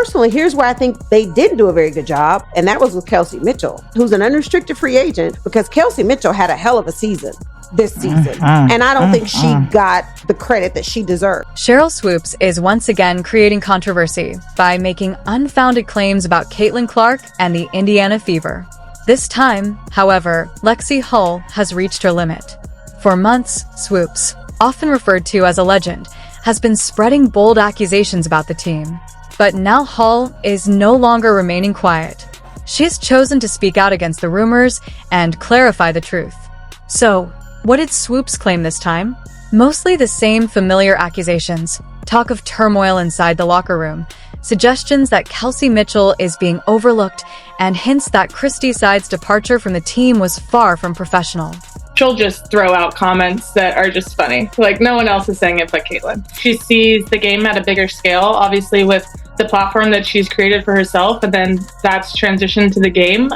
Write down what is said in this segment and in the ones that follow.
personally, here's where I think they didn't do a very good job, and that was with Kelsey Mitchell, who's an unrestricted free agent, because Kelsey Mitchell had a hell of a season this season. And I don't think she got the credit that she deserved. Sheryl Swoopes is once again creating controversy by making unfounded claims about Caitlin Clark and the Indiana Fever. This time, however, Lexie Hull has reached her limit. For months, Swoopes, often referred to as a legend, has been spreading bold accusations about the team. But now Hull is no longer remaining quiet. She has chosen to speak out against the rumors and clarify the truth. So, what did Swoopes claim this time? Mostly the same familiar accusations, talk of turmoil inside the locker room, suggestions that Kelsey Mitchell is being overlooked, and hints that Christie Side's departure from the team was far from professional. She'll just throw out comments that are just funny. Like, no one else is saying it but Caitlin. She sees the game at a bigger scale, obviously with the platform that she's created for herself, and then that's transitioned to the game.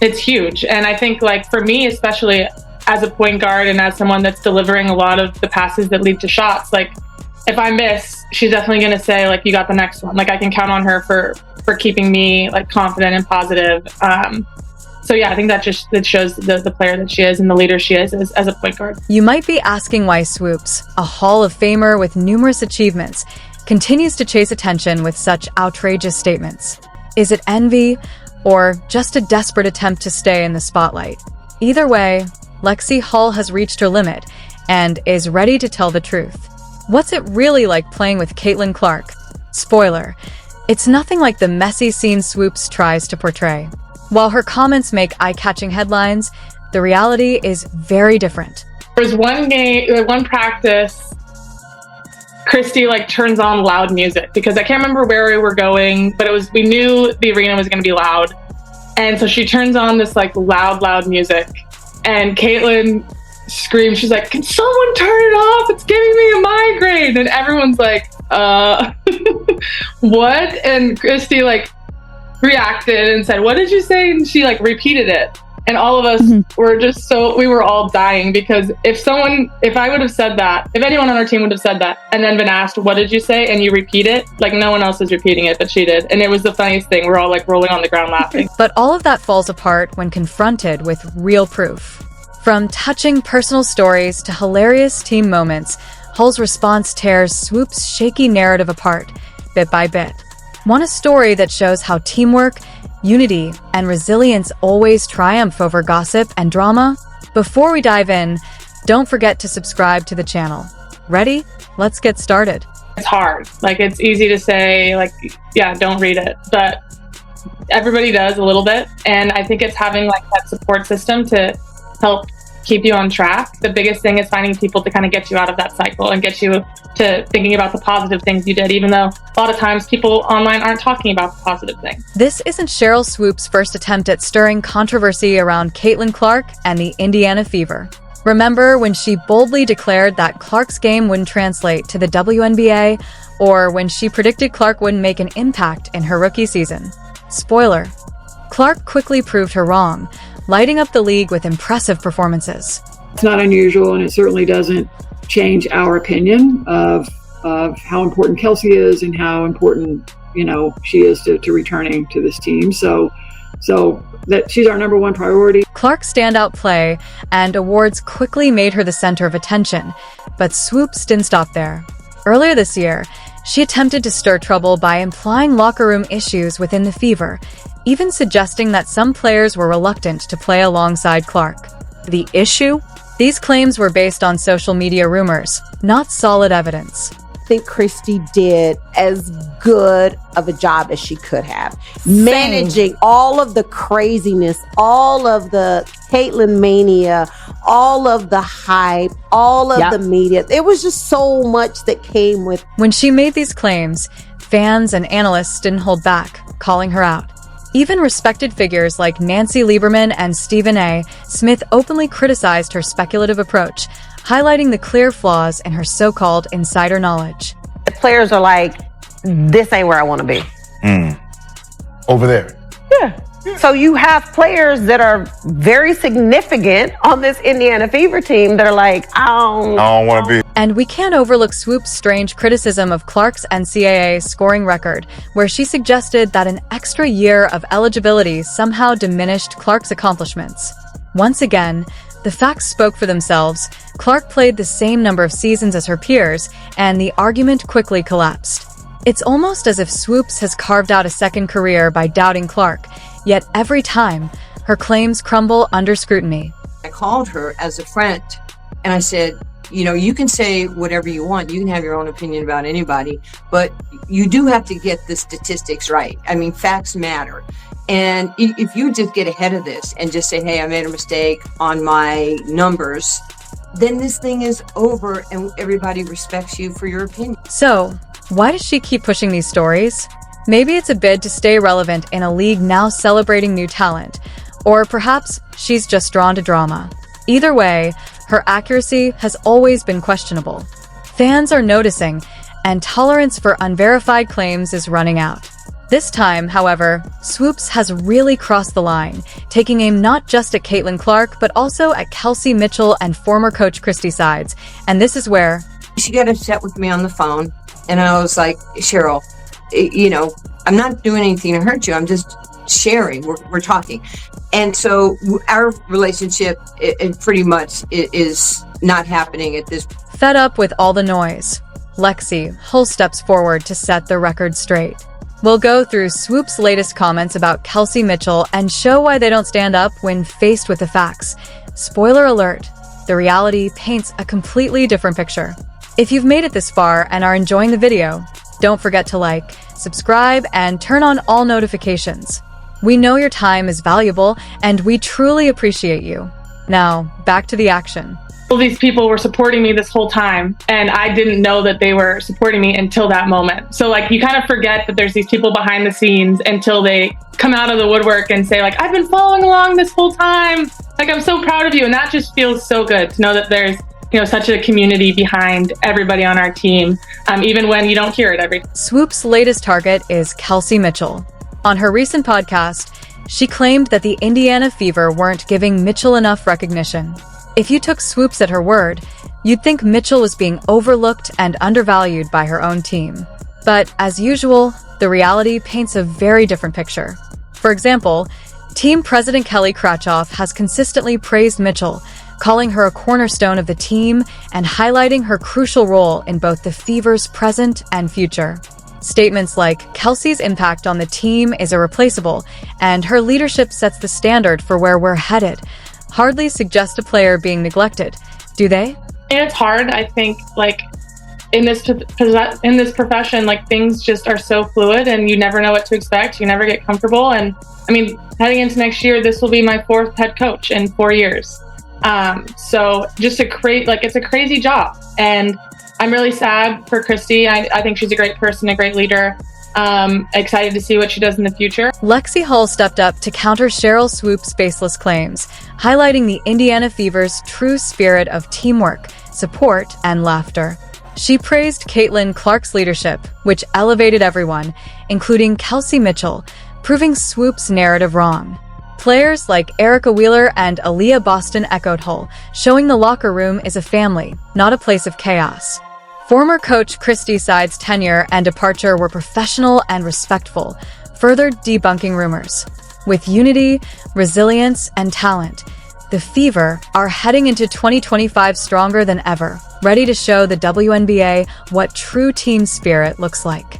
It's huge. And I think, like, for me, especially as a point guard and as someone that's delivering a lot of the passes that lead to shots, like, if I miss, she's definitely going to say, like, you got the next one. Like, I can count on her for keeping me, like, confident and positive. So yeah, I think that shows the player that she is and the leader she is as a point guard. You might be asking why Swoopes, a Hall of Famer with numerous achievements, continues to chase attention with such outrageous statements. Is it envy or just a desperate attempt to stay in the spotlight? Either way, Lexie Hull has reached her limit and is ready to tell the truth. What's it really like playing with Caitlin Clark? Spoiler, it's nothing like the messy scene Swoopes tries to portray. While her comments make eye-catching headlines, the reality is very different. There was one practice, Christie turns on loud music, because I can't remember where we were going, but we knew the arena was going to be loud. And so she turns on this loud music, and Caitlin screams, she's like, "Can someone turn it off? It's giving me a migraine." And everyone's like, what? And Christie reacted and said, "What did you say?" And she repeated it. And all of us were just we were all dying, because if I would have said that, if anyone on our team would have said that and then been asked, "What did you say?" and you repeat it, no one else is repeating it, but she did. And it was the funniest thing. We're all rolling on the ground laughing. But all of that falls apart when confronted with real proof. From touching personal stories to hilarious team moments, Hull's response tears Swoopes' shaky narrative apart, bit by bit. Want a story that shows how teamwork, unity, and resilience always triumph over gossip and drama? Before we dive in, don't forget to subscribe to the channel. Ready? Let's get started. It's hard. It's easy to say, yeah, don't read it. But everybody does a little bit. And I think it's having that support system to help keep you on track. The biggest thing is finding people to kind of get you out of that cycle and get you to thinking about the positive things you did, even though a lot of times people online aren't talking about the positive things. This isn't Sheryl Swoopes' first attempt at stirring controversy around Caitlin Clark and the Indiana Fever. Remember when she boldly declared that Clark's game wouldn't translate to the WNBA, or when she predicted Clark wouldn't make an impact in her rookie season? Spoiler, Clark quickly proved her wrong, lighting up the league with impressive performances. It's not unusual, and it certainly doesn't change our opinion of how important Kelsey is and how important, she is to returning to this team. So that she's our number one priority. Clark's standout play and awards quickly made her the center of attention, but Swoopes didn't stop there. Earlier this year, she attempted to stir trouble by implying locker room issues within the Fever, even suggesting that some players were reluctant to play alongside Clark. The issue? These claims were based on social media rumors, not solid evidence. I think Christie did as good of a job as she could have. Managing all of the craziness, all of the Caitlin mania, all of the hype, all of the media. It was just so much that came with. When she made these claims, fans and analysts didn't hold back, calling her out. Even respected figures like Nancy Lieberman and Stephen A. Smith openly criticized her speculative approach, highlighting the clear flaws in her so-called insider knowledge. The players are like, this ain't where I want to be. Over there. Yeah. So you have players that are very significant on this Indiana Fever team that are like, I don't want to be. And we can't overlook Swoopes' strange criticism of Clark's NCAA scoring record, where she suggested that an extra year of eligibility somehow diminished Clark's accomplishments. Once again, the facts spoke for themselves. Clark played the same number of seasons as her peers, and the argument quickly collapsed. It's almost as if Swoopes has carved out a second career by doubting Clark, yet every time, her claims crumble under scrutiny. I called her as a friend, and I said, you can say whatever you want. You can have your own opinion about anybody, but you do have to get the statistics right. I mean, facts matter. And if you just get ahead of this and just say, hey, I made a mistake on my numbers, then this thing is over and everybody respects you for your opinion. So, why does she keep pushing these stories? Maybe it's a bid to stay relevant in a league now celebrating new talent, or perhaps she's just drawn to drama. Either way, her accuracy has always been questionable. Fans are noticing, and tolerance for unverified claims is running out. This time, however, Swoopes has really crossed the line, taking aim not just at Caitlin Clark, but also at Kelsey Mitchell and former coach Christy Sides. And this is where she got upset with me on the phone, and I was like, Sheryl, I'm not doing anything to hurt you. I'm just sharing. We're talking. And so our relationship it pretty much is not happening at this. Fed up with all the noise, Lexie Hull steps forward to set the record straight. We'll go through Swoopes' latest comments about Kelsey Mitchell and show why they don't stand up when faced with the facts. Spoiler alert, the reality paints a completely different picture. If you've made it this far and are enjoying the video, don't forget to like, subscribe, and turn on all notifications. We know your time is valuable, and we truly appreciate you. Now, back to the action. All these people were supporting me this whole time, and I didn't know that they were supporting me until that moment. So you kind of forget that there's these people behind the scenes until they come out of the woodwork and say I've been following along this whole time. I'm so proud of you. And that just feels so good to know that there's such a community behind everybody on our team, even when you don't hear it every time. Swoopes' latest target is Kelsey Mitchell. On her recent podcast, she claimed that the Indiana Fever weren't giving Mitchell enough recognition. If you took Swoopes at her word, you'd think Mitchell was being overlooked and undervalued by her own team. But as usual, the reality paints a very different picture. For example, team president Kelly Cratchoff has consistently praised Mitchell, calling her a cornerstone of the team and highlighting her crucial role in both the Fever's present and future. Statements like Kelsey's impact on the team is irreplaceable, and her leadership sets the standard for where we're headed, hardly suggest a player being neglected, do they? And it's hard, I think, in this profession, things just are so fluid and you never know what to expect. You never get comfortable. And heading into next year, this will be my 4th head coach in 4 years. So just it's a crazy job. And I'm really sad for Christy. I think she's a great person, a great leader. Excited to see what she does in the future. Lexie Hull stepped up to counter Sheryl Swoopes' baseless claims, highlighting the Indiana Fever's true spirit of teamwork, support, and laughter. She praised Caitlin Clark's leadership, which elevated everyone, including Kelsey Mitchell, proving Swoopes' narrative wrong. Players like Erica Wheeler and Aaliyah Boston echoed Hull, showing the locker room is a family, not a place of chaos. Former coach Christy Sides' tenure and departure were professional and respectful, further debunking rumors. With unity, resilience, and talent, the Fever are heading into 2025 stronger than ever, ready to show the WNBA what true team spirit looks like.